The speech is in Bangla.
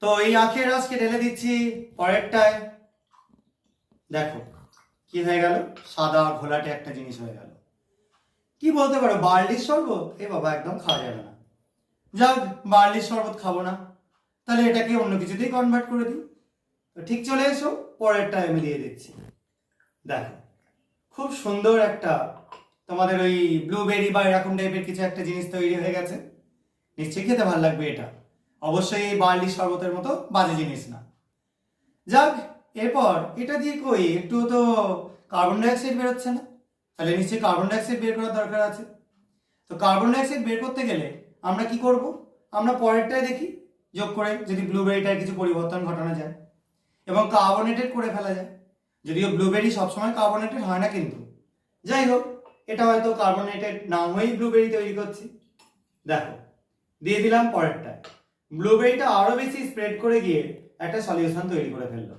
তো এই আখের রসকে ঢেলে দিচ্ছি পরেরটায়। দেখো কি হয়ে গেল, সাদা ঘোলাটে একটা জিনিস হয়ে গেল। কি বলতে পারো, বার্লির শরবত? এ বাবা, একদম খাওয়া যাবে না। যাক, বার্লির শরবত খাবো না, তাহলে এটাকে অন্য কিছুতেই কনভার্ট করে দিই। তো ঠিক চলে এসো, পরেরটা আমি দিয়ে দিচ্ছি। দেখো খুব সুন্দর একটা তোমাদের ওই ব্লুবেরি বা এরকম টাইপের কিছু একটা জিনিস তৈরি হয়ে গেছে। নিশ্চয়ই খেতে ভালো লাগবে এটা। অবশ্যই এই বার্লির শরবতের মতো বাজে জিনিস না। যাক, এরপর এটা দিয়ে কই একটু তো কার্বন ডাইঅক্সাইড বেরোচ্ছে না, তাহলে নিশ্চয়ই কার্বন ডাইঅক্সাইড বের করার দরকার আছে। তো কার্বন ডাইঅক্সাইড বের করতে গেলে আমরা কি করব, আমরা পরেরটায় দেখি যোগ করে যদি ব্লুবেরিটার কিছু পরিবর্তন ঘটানো যায় এবং কার্বনেটেড করে ফেলা যায়। যদিও ব্লুবেরি সবসময় কার্বনেটেড হয় না, কিন্তু যাই হোক, এটা হয়তো কার্বনেটেড না হয়েই ব্লুবেরি তৈরি করছি। দেখো দিয়ে দিলাম পরেরটায়। ব্লুবেরিটা আরো বেশি স্প্রেড করে গিয়ে একটা সলিউশন তৈরি করে ফেললো।